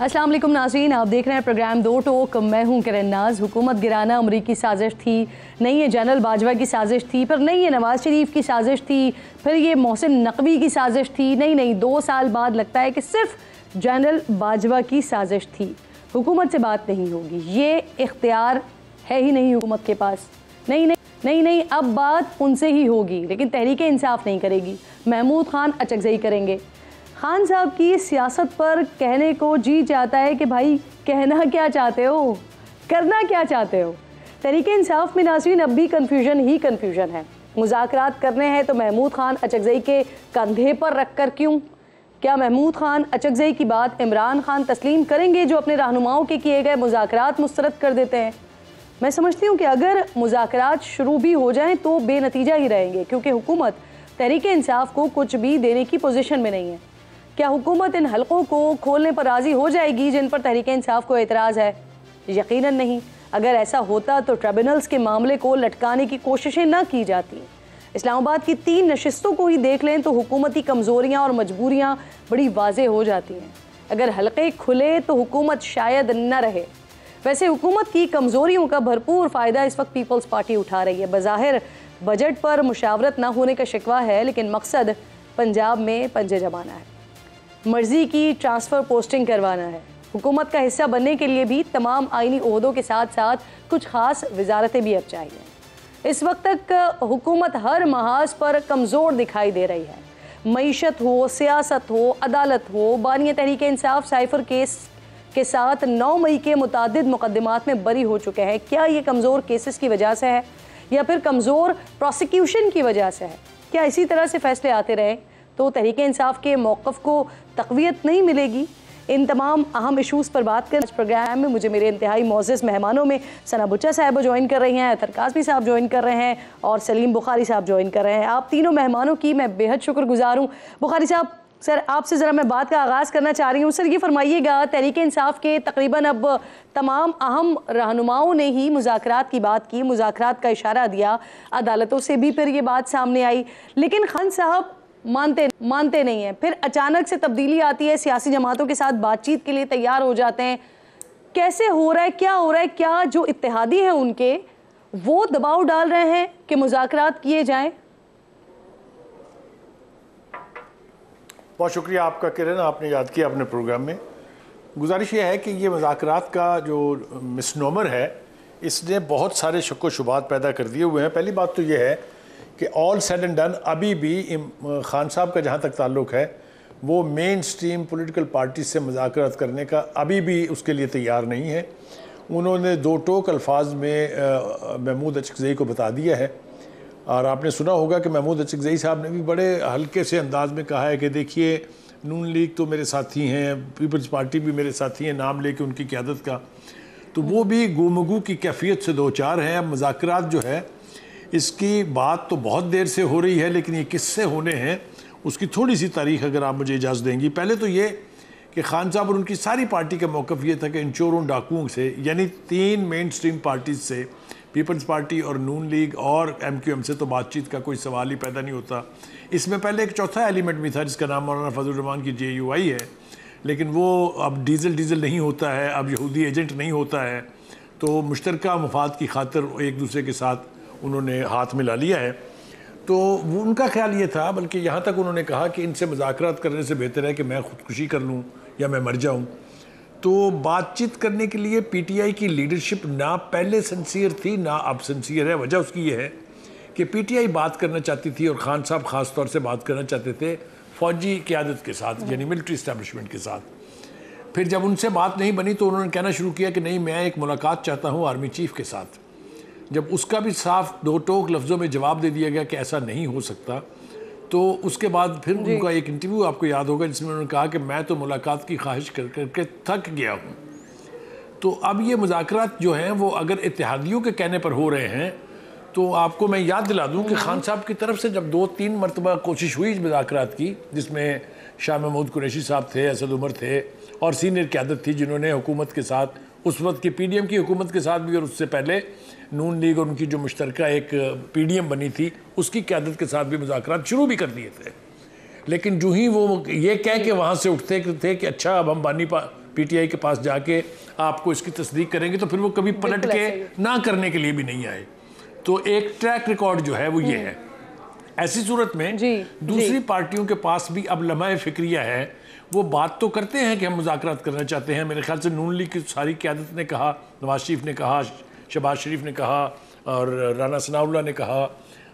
अस्सलाम वालेकुम नाज़रीन, आप देख रहे हैं प्रोग्राम दो टोक। मैं हूं किरण नाज। हुकूमत गिराना अमरीकी साजिश थी, नहीं ये जनरल बाजवा की साजिश थी, फिर नहीं ये नवाज़ शरीफ की साजिश थी, फिर ये मोहसिन नकवी की साजिश थी, नहीं 2 साल बाद लगता है कि सिर्फ जनरल बाजवा की साजिश थी। हुकूमत से बात नहीं होगी, ये इख्तियार है ही नहीं हुकूमत के पास। नहीं, अब बात उनसे ही होगी, लेकिन तहरीक इंसाफ नहीं करेगी। महमूद खान अचकज़ई करेंगे। खान साहब की सियासत पर कहने को जी चाहता है कि भाई कहना क्या चाहते हो, करना क्या चाहते हो। तहरीक इंसाफ में नाज़रीन अब भी कन्फ्यूजन है। मुज़ाकरात करने हैं तो महमूद खान अचकज़ई के कंधे पर रख कर क्यों? क्या महमूद खान अचकज़ई की बात इमरान खान तस्लीम करेंगे जो अपने रहनुमाओं के किए गए मुज़ाकरात मुस्तरद कर देते हैं? मैं समझती हूँ कि अगर मुज़ाकरात शुरू भी हो जाएं तो बेनतीजा ही रहेंगे, क्योंकि हुकूमत तहरीक इंसाफ को कुछ भी देने की पोजीशन में नहीं है। क्या हुकूमत इन हलकों को खोलने पर राज़ी हो जाएगी जिन पर तहरीक इंसाफ को एतराज़ है? यकीनन नहीं। अगर ऐसा होता तो ट्रिब्यूनल्स के मामले को लटकाने की कोशिशें न की जाती। इस्लामाबाद की 3 नशिस्तों को ही देख लें तो हुकूमती कमज़ोरियाँ और मजबूरियाँ बड़ी वाज़ेह हो जाती हैं। अगर हलक़े खुले तो हुकूमत शायद न रहे। वैसे हुकूमत की कमज़ोरियों का भरपूर फ़ायदा इस वक्त पीपल्स पार्टी उठा रही है। बज़ाहिर बजट पर मुशावरत न होने का शिकवा है, लेकिन मकसद पंजाब में पंजे जमाना है, मर्जी की ट्रांसफ़र पोस्टिंग करवाना है। हुकूमत का हिस्सा बनने के लिए भी तमाम आइनी ओहदों के साथ साथ कुछ ख़ास वजारतें भी अब चाहिए। इस वक्त तक हुकूमत हर महाज पर कमज़ोर दिखाई दे रही है। मईशत हो, सियासत हो, अदालत हो। बानी तहरीक इंसाफ साइफर केस के साथ 9 मई के मुतादिद मुकदमात में बरी हो चुके हैं। क्या ये कमज़ोर केसेस की वजह से है या फिर कमज़ोर प्रोसिक्यूशन की वजह से है? क्या इसी तरह से फैसले आते रहे तो तहरीक इंसाफ के मौक़िफ़ को तक़वियत नहीं मिलेगी? इन तमाम अहम इशूज़ पर बात कर इस प्रोग्राम में मुझे मेरे इंतहाई मोअज़्ज़ज़ मेहमानों में सना बुच्चा साहब ज्वाइन कर रही हैं, अतर काज़मी साहब ज्वाइन कर रहे हैं और सलीम बुखारी साहब ज्वाइन कर रहे हैं। आप तीनों मेहमानों की मैं बेहद शुक्रगुज़ार हूँ। बुखारी साहब, सर आपसे ज़रा मैं बात का आगाज़ करना चाह रही हूँ। सर ये फरमाइएगा, तहरीक इंसाफ के तकरीबन अब तमाम अहम रहनुमाओं ने ही मुज़ाकरात की बात की, मुज़ाकरात का इशारा दिया, अदालतों से भी फिर ये बात सामने आई, लेकिन खान साहब मानते नहीं हैं। फिर अचानक से तब्दीली आती है, सियासी जमातों के साथ बातचीत के लिए तैयार हो जाते हैं। कैसे हो रहा है, क्या हो रहा है? क्या जो इत्तेहादी हैं उनके वो दबाव डाल रहे हैं कि मुज़ाकरात किए जाएं? बहुत शुक्रिया आपका किरण, आपने याद किया अपने प्रोग्राम में। गुजारिश ये है कि ये मुज़ाकरात का जो मिसनोमर है इसने बहुत सारे शक व शुबात पैदा कर दिए हुए हैं। पहली बात तो ये है कि ऑल सेड एंड डन अभी भी खान साहब का जहाँ तक ताल्लुक़ है वो मेन स्ट्रीम पॉलिटिकल पार्टी से मुज़ाकरात करने का अभी भी उसके लिए तैयार नहीं है। उन्होंने 2 टोक अल्फाज में महमूद अचकज़ई को बता दिया है और आपने सुना होगा कि महमूद अचकज़ई साहब ने भी बड़े हल्के से अंदाज में कहा है कि देखिए नून लीग तो मेरे साथी हैं, पीपल्स पार्टी भी मेरे साथी हैं, नाम लेके उनकी क़यादत का। तो वो भी गुमगू की कैफियत से 2-4 हैं। अब मुज़ाकरात जो है इसकी बात तो बहुत देर से हो रही है, लेकिन ये किससे होने हैं उसकी थोड़ी सी तारीख अगर आप मुझे इजाज़त देंगी। पहले तो ये कि खान साहब और उनकी सारी पार्टी का मौक़िफ़ ये था कि इन चोरों डाकुओं से, यानी 3 मेन स्ट्रीम पार्टीज़ से, पीपल्स पार्टी और नून लीग और MQM से तो बातचीत का कोई सवाल ही पैदा नहीं होता। इसमें पहले एक चौथा एलिमेंट भी था जिसका नाम मौलाना फजल रहमान की JUI है, लेकिन वो अब डीज़ल नहीं होता है, अब यहूदी एजेंट नहीं होता है, तो मुश्तरका मफाद की खातिर एक दूसरे के साथ उन्होंने हाथ मिला लिया है। तो वो उनका ख्याल ये था, बल्कि यहाँ तक उन्होंने कहा कि इनसे मुज़ाकरात करने से बेहतर है कि मैं ख़ुदकुशी कर लूँ या मैं मर जाऊँ। तो बातचीत करने के लिए PTI की लीडरशिप ना पहले सिंसियर थी ना अब सिंसियर है। वजह उसकी ये है कि PTI बात करना चाहती थी और ख़ान साहब ख़ास तौर से बात करना चाहते थे फ़ौजी क़यादत के साथ, यानी मिलिट्री इस्टेब्लिशमेंट के साथ। फिर जब उनसे बात नहीं बनी तो उन्होंने कहना शुरू किया कि नहीं, मैं एक मुलाकात चाहता हूँ आर्मी चीफ़ के साथ। जब उसका भी साफ 2 टोक लफ्ज़ों में जवाब दे दिया गया कि ऐसा नहीं हो सकता, तो उसके बाद फिर उनका एक इंटरव्यू आपको याद होगा जिसमें उन्होंने कहा कि मैं तो मुलाकात की ख्वाहिश कर करके थक गया हूँ। तो अब ये मुज़ाकरात जो हैं वो अगर इत्तेहादियों के कहने पर हो रहे हैं तो आपको मैं याद दिला दूँ कि खान साहब की तरफ से जब 2-3 मरतबा कोशिश हुई मुज़ाकरात की, जिसमें शाह महमूद कुरैशी साहब थे, असद उमर थे और सीनियर क़यादत थी जिन्होंने हुकूमत के साथ, उस वक्त की PDM की हुकूमत के साथ भी और उससे पहले नून लीग और उनकी जो मुश्तरका एक PDM बनी थी उसकी क़यादत के साथ भी मुज़ाकरात शुरू भी कर दिए थे। लेकिन जो ही वो ये कह के वहाँ से उठते थे कि अच्छा अब हम PTI के पास जाके आपको इसकी तस्दीक करेंगे तो फिर वो कभी पलट के ना करने के लिए भी नहीं आए। तो एक ट्रैक रिकॉर्ड जो है वो ये है। ऐसी सूरत में दूसरी पार्टियों के पास भी अब लम्हा फिक्रिया है, वो बात तो करते हैं कि हम मुज़ाकरात करना चाहते हैं। मेरे ख्याल से नून लीग की सारी क़यादत ने कहा, नवाज शरीफ ने कहा, शहबाज शरीफ ने कहा और राना सनाउल्लाह ने कहा।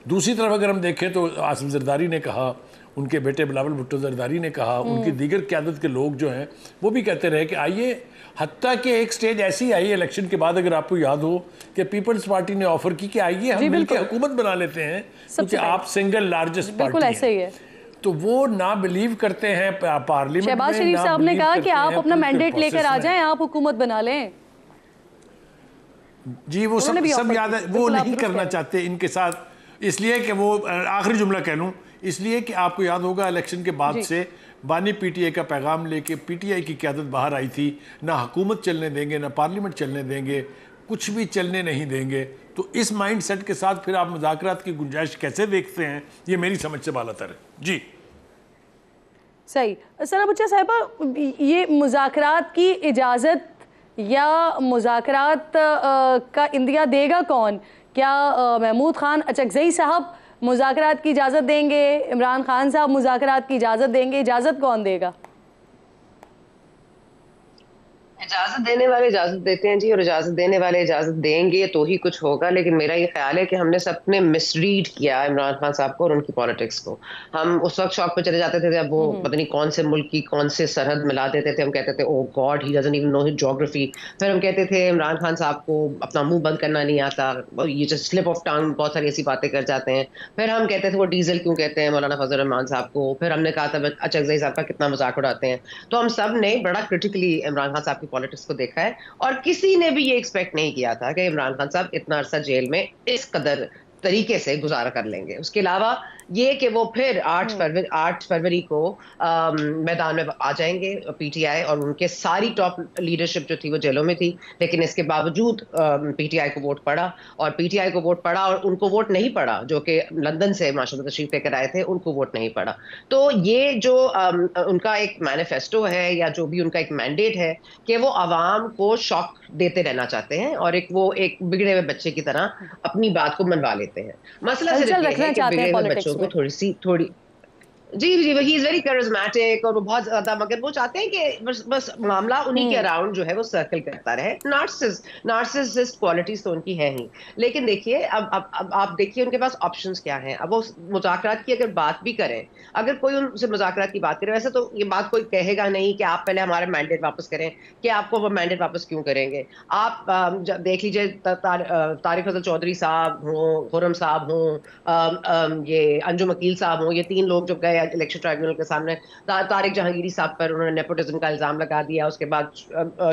दूसरी तरफ अगर हम देखें तो आसिम जरदारी ने कहा, उनके बेटे बिलावल भुट्टो जरदारी ने कहा, उनकी दीगर क़यादत के लोग जो हैं वो भी कहते रहे कि आइए, हत्ता कि एक स्टेज ऐसी आई इलेक्शन के बाद, अगर आपको याद हो, कि पीपल्स पार्टी ने ऑफर की कि आइए हम मिलकर हुकूमत बना लेते हैं क्योंकि आप सिंगल लार्जेस्ट पार्टी ऐसे ही है। तो वो ना बिलीव करते हैं पार्लियामेंट में। शहबाज शरीफ साहब ने कहा कि आप अपना मैंडेट लेकर आ जाएं, आप हुकूमत बना लें। जी वो सब याद है, वो नहीं करना चाहते इनके साथ, इसलिए कि वो आखिरी जुमला कह लूँ, इसलिए कि आपको याद होगा इलेक्शन के बाद से बानी PTI का पैगाम लेके PTI की क़यादत बाहर आई थी, ना हुकूमत चलने देंगे, ना पार्लियामेंट चलने देंगे, कुछ भी चलने नहीं देंगे। तो इस माइंड सेट के साथ फिर आप मुज़ाकरात की गुंजाइश कैसे देखते हैं, ये मेरी समझ से बालातर है। जी सही। सना बच्चा साहिबा, ये मुज़ाकरात की इजाज़त या मुज़ाकरात का इंदिया देगा कौन? क्या महमूद खान अचकज़ई साहब मुज़ाकरात की इजाज़त देंगे, इमरान खान साहब मुज़ाकरात की इजाज़त देंगे? इजाज़त कौन देगा? इजाजत देने वाले इजाजत देते हैं जी, और इजाजत देने वाले इजाजत देंगे तो ही कुछ होगा। लेकिन मेरा ये ख्याल है कि हमने सबने मिसरीड किया इमरान खान साहब को और उनकी पॉलिटिक्स को। हम उस वक्त शौक पे चले जाते थे जब वो पता नहीं कौन से मुल्क की कौन से सरहद मिला देते थे, हम कहते थे oh God he doesn't even know his geography. फिर हम कहते थे इमरान खान साहब को अपना मुंह बंद करना नहीं आता, ये जस्ट स्लिप ऑफ टंग, बहुत सारी ऐसी बातें कर जाते हैं। फिर हम कहते थे वो डीजल क्यों कहते हैं मौलाना फजल रहमान साहब को। फिर हमने कहा था अचकज़ई साहब का कितना मजाक उड़ाते हैं। तो हम सब ने बड़ा क्रिटिकली इमरान खान साहब की पॉलिटिक्स को देखा है और किसी ने भी ये एक्सपेक्ट नहीं किया था कि इमरान खान साहब इतना अरसा जेल में इस कदर तरीके से गुजारा कर लेंगे। उसके अलावा ये कि वो फिर 8 फरवरी को मैदान में आ जाएंगे PTI, और उनके सारी टॉप लीडरशिप जो थी वो जेलों में थी, लेकिन इसके बावजूद PTI को वोट पड़ा, और PTI को वोट पड़ा और उनको वोट नहीं पड़ा जो कि लंदन से माशाल्लाह तशरीफ लेकर आए थे, उनको वोट नहीं पड़ा। तो ये जो उनका एक मैनिफेस्टो है या जो भी उनका एक मैंडेट है कि वो आवाम को शॉक देते रहना चाहते हैं और एक बिगड़े हुए बच्चे की तरह अपनी बात को मनवा लेते हैं। मसला सिर्फ ये है कि बिगड़े हुए बच्चों को थोड़ी जी ही इज वेरी कैरिज्मेटिक और वो बहुत ज्यादा, मगर वो चाहते हैं कि बस मामला उन्हीं के अराउंड जो है वो सर्कल करता रहे। नार्सिसिस्ट क्वालिटीज तो उनकी है ही। लेकिन देखिए अब आप देखिए उनके पास ऑप्शंस क्या हैं। अब वो मुज़ाकरात की अगर बात भी करें, अगर कोई उनसे मुज़ाकरात की बात करे, वैसे तो ये बात कोई कहेगा नहीं कि आप पहले हमारा मैंडेट वापस करें, कि आपको वो मैंडेट वापस क्यों करेंगे। आप देख लीजिए तारिक फजल चौधरी साहब हों, खुर्रम साहब हों, ये अंजुम अकील साहब हों, ये 3 लोग जो गए इलेक्शन ट्राइब्यूनल के सामने, तारिक जहांगीरी साहब पर उन्होंने नेपोटिज्म का इल्जाम लगा दिया। उसके बाद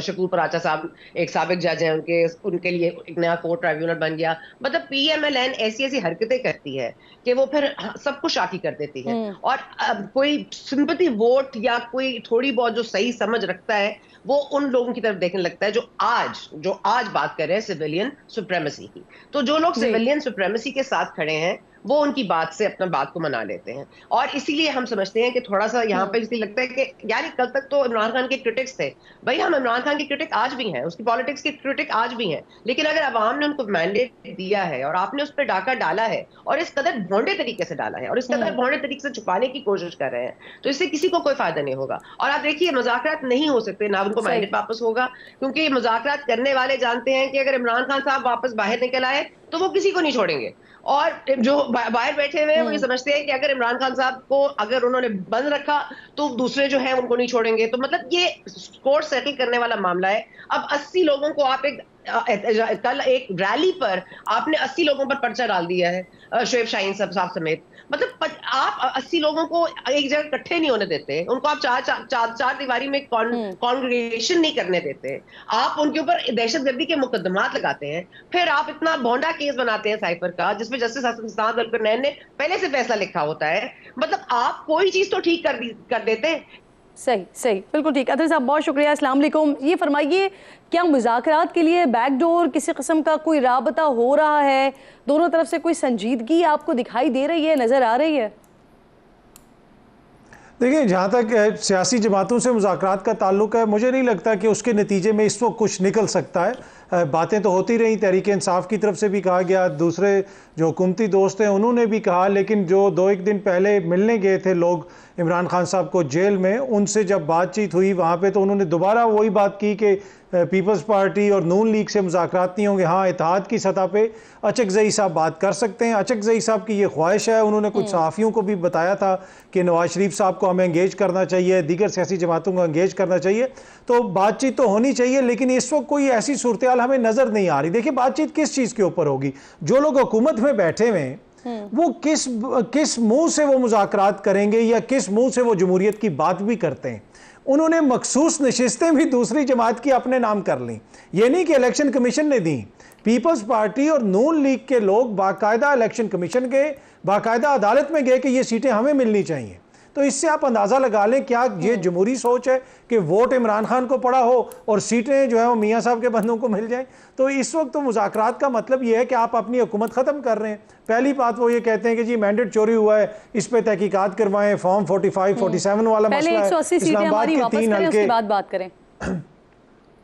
शकूर पराचा साहब एक साबिक जज हैं, उनके लिए एक नया कोर्ट ट्राइब्यूनल बन गया। मतलब PMLN ऐसी हरकतें करती है कि वो फिर सबको शाकी कर देती है, और कोई सिंपैथी वोट या कोई थोड़ी बहुत जो सही समझ रखता है वो उन लोगों की तरफ देखने लगता है जो आज बात कर रहे हैं सिविलियन सुप्रीमेसी की। तो जो लोग सिविलियन सुप्रीमेसी के साथ खड़े हैं वो उनकी बात से अपना बात को मना लेते हैं, और इसीलिए हम समझते हैं कि थोड़ा सा यहाँ पे इसलिए लगता है कि यार कल तक तो इमरान खान के क्रिटिक्स थे भाई, हम इमरान खान के क्रिटिक आज भी हैं, उसकी पॉलिटिक्स के क्रिटिक आज भी हैं, लेकिन अगर अवाम ने उनको मैंडेट दिया है और आपने उस पर डाका डाला है और इस कदर भोंडे तरीके से डाला है और इस कदर भोंडे तरीके से छुपाने की कोशिश कर रहे हैं, तो इससे किसी को कोई फायदा नहीं होगा। और आप देखिए मुज़ाकरात नहीं हो सकते, ना उनको मैंडेट वापस होगा, क्योंकि मुज़ाकरात करने वाले जानते हैं कि अगर इमरान खान साहब वापस बाहर निकल आए तो वो किसी को नहीं छोड़ेंगे, और जो बाहर बैठे हुए हैं वो ये समझते हैं कि अगर इमरान खान साहब को अगर उन्होंने बंद रखा तो दूसरे जो हैं उनको नहीं छोड़ेंगे। तो मतलब ये कोर्ट सेटल करने वाला मामला है। अब 80 लोगों को आप कल एक रैली पर आपने 80 लोगों पर पर्चा डाल दिया है, शोएब शाहीन साहब समेत। मतलब आप 80 लोगों को एक जगह इकट्ठे नहीं होने देते, उनको आप चार दीवारी में कॉन्ग्रेगेशन नहीं करने देते, आप उनके ऊपर दहशतगर्दी के मुकदमात लगाते हैं, फिर आप इतना भोंडा केस बनाते हैं साइफर का जिसमें जस्टिस हसन ज़ुल्फ़िकार ने पहले से फैसला लिखा होता है। मतलब आप कोई चीज तो ठीक कर देते। सही बिल्कुल ठीक। अतर साहब बहुत शुक्रिया, अस्सलाम वालेकुम। ये फरमाइए, क्या मुज़ाकरात के लिए बैकडोर किसी किस्म का कोई राबता हो रहा है? दोनों तरफ से कोई संजीदगी आपको दिखाई दे रही है, नजर आ रही है? देखिए, जहाँ तक सियासी जमातों से मुज़ाकरात का ताल्लुक है, मुझे नहीं लगता कि उसके नतीजे में इस वक्त कुछ निकल सकता है। बातें तो होती रही, तहरीक इंसाफ की तरफ से भी कहा गया, दूसरे जो हुकूमती दोस्त हैं उन्होंने भी कहा, लेकिन जो 2-1 दिन पहले मिलने गए थे लोग इमरान खान साहब को जेल में, उनसे जब बातचीत हुई वहाँ पे तो उन्होंने दोबारा वही बात की कि पीपल्स पार्टी और नून लीग से मुज़ाकरात नहीं होंगे। हाँ, इत्तेहाद की सतह पे अचकज़ई साहब बात कर सकते हैं। अचकज़ई साहब की ये ख्वाहिश है, उन्होंने कुछ सहाफ़ियों को भी बताया था कि नवाज शरीफ साहब को हमें एंगेज करना चाहिए, दीगर सियासी जमातों को एंगेज करना चाहिए, तो बातचीत तो होनी चाहिए। लेकिन इस वक्त कोई ऐसी सूरत हाल हमें नज़र नहीं आ रही। देखिए, बातचीत किस चीज़ के ऊपर होगी? जो लोग हुकूमत में बैठे हुए हैं वो किस मुंह से वो मुज़ाकरात करेंगे या किस मुंह से वो जमहूरियत की बात भी करते हैं? उन्होंने मखसूस नशिस्तें भी दूसरी जमात की अपने नाम कर ली। ये नहीं कि इलेक्शन कमीशन ने दी, पीपल्स पार्टी और नून लीग के लोग बाकायदा इलेक्शन कमीशन गए, बाकायदा अदालत में गए कि ये सीटें हमें मिलनी चाहिए। तो इससे आप अंदाज़ा लगा लें क्या ये जमहूरी सोच है कि वोट इमरान खान को पड़ा हो और सीटें जो है वो मियाँ साहब के बंदों को मिल जाएं। तो इस वक्त तो मुज़ाकरात का मतलब ये है कि आप अपनी हुकूमत ख़त्म कर रहे हैं। पहली बात वो ये कहते हैं कि जी मैंडेट चोरी हुआ है, इस पर तहकीकात करवाएं, फॉर्म 45, 47 वाला मसला है, इस्लामाबाद के 3 हल्के बात करें।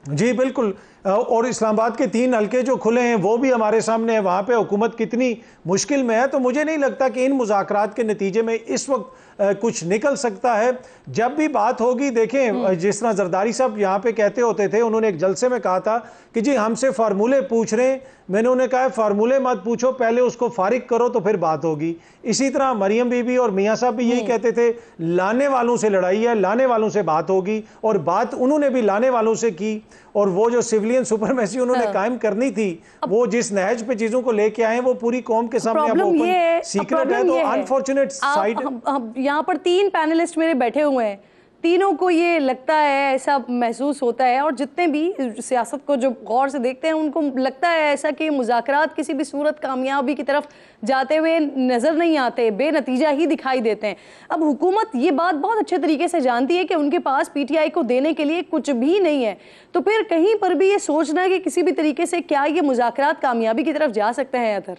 जी बिल्कुल, और इस्लामाबाद के 3 हल्के जो खुले हैं वो भी हमारे सामने है, वहाँ पे हुकूमत कितनी मुश्किल में है। तो मुझे नहीं लगता कि इन मुज़ाकरात के नतीजे में इस वक्त कुछ निकल सकता है। जब भी बात होगी, देखें जिस तरह जरदारी साहब यहाँ पे कहते होते थे, उन्होंने एक जलसे में कहा था कि जी हमसे फार्मूले पूछ रहे हैं। मैंने उन्हें कहा फार्मूले मत पूछो, पहले उसको फारिग करो तो फिर बात होगी। इसी तरह मरियम बीबी और मियाँ साहब भी यही कहते थे, लाने वालों से लड़ाई है, लाने वालों से बात होगी, और बात उन्होंने भी लाने वालों से की। और वो जो सिविलियन सुपरमेसी उन्होंने कायम करनी थी, वो जिस नहज पे चीजों को लेके आए वो पूरी कौम के सामने अब ओपन सीक्रेट है। तो अनफॉर्चुनेट साइड, यहाँ पर 3 पैनलिस्ट मेरे बैठे हुए हैं, तीनों को ये लगता है, ऐसा महसूस होता है, और जितने भी सियासत को जो गौर से देखते हैं उनको लगता है ऐसा कि मुज़ाकरात किसी भी सूरत कामयाबी की तरफ जाते हुए नज़र नहीं आते, बेनतीजा ही दिखाई देते हैं। अब हुकूमत ये बात बहुत अच्छे तरीके से जानती है कि उनके पास पीटीआई को देने के लिए कुछ भी नहीं है, तो फिर कहीं पर भी ये सोचना कि किसी भी तरीके से क्या ये मुज़ाकरात कामयाबी की तरफ जा सकते हैं अतर?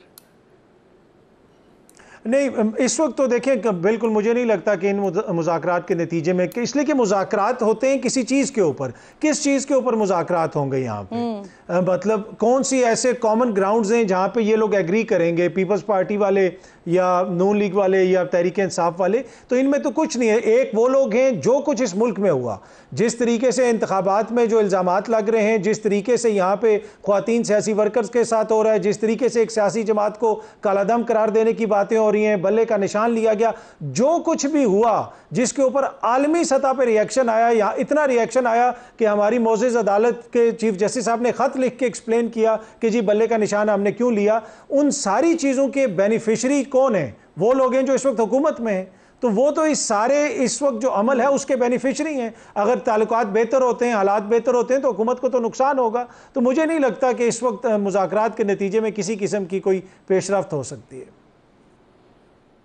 नहीं, इस वक्त तो देखें बिल्कुल मुझे नहीं लगता कि इन मुज़ाकरात के नतीजे में, इसलिए कि मुज़ाकरात होते हैं किसी चीज़ के ऊपर, किस चीज़ के ऊपर मुज़ाकरात होंगे यहाँ पे, मतलब कौन सी ऐसे कॉमन ग्राउंड्स हैं जहाँ पे ये लोग एग्री करेंगे, पीपल्स पार्टी वाले या नून लीग वाले या तहरीक इंसाफ वाले? तो इनमें तो कुछ नहीं है। एक वो लोग हैं जो कुछ इस मुल्क में हुआ, जिस तरीके से इंतखाबात में जो इल्ज़ामात लग रहे हैं, जिस तरीके से यहाँ पे ख्वातीन सियासी वर्कर्स के साथ हो रहा है, जिस तरीके से एक सियासी जमात को कालादम करार देने की बातें हो रही हैं, बल्ले का निशान लिया गया, जो कुछ भी हुआ जिसके ऊपर आलमी सतह पर रिएक्शन आया, या इतना रिएक्शन आया कि हमारी मोअज़्ज़ज़ अदालत के चीफ जस्टिस साहब ने ख़त लिख के एक्सप्लेन किया कि जी बल्ले का निशान हमने क्यों लिया। उन सारी चीज़ों के बेनिफिशरी कौन है? वो लोग हैं जो इस वक्त हुकूमत में हैं। तो वो तो इस वक्त जो अमल है उसके बेनिफिशरी हैं। अगर ताल्लुकात बेहतर होते हैं, हालात बेहतर होते हैं, तो हुकूमत को तो नुकसान होगा। तो मुझे नहीं लगता कि इस वक्त मुज़ाकरात के नतीजे में किसी किस्म की कोई पेशरफ्त हो सकती है।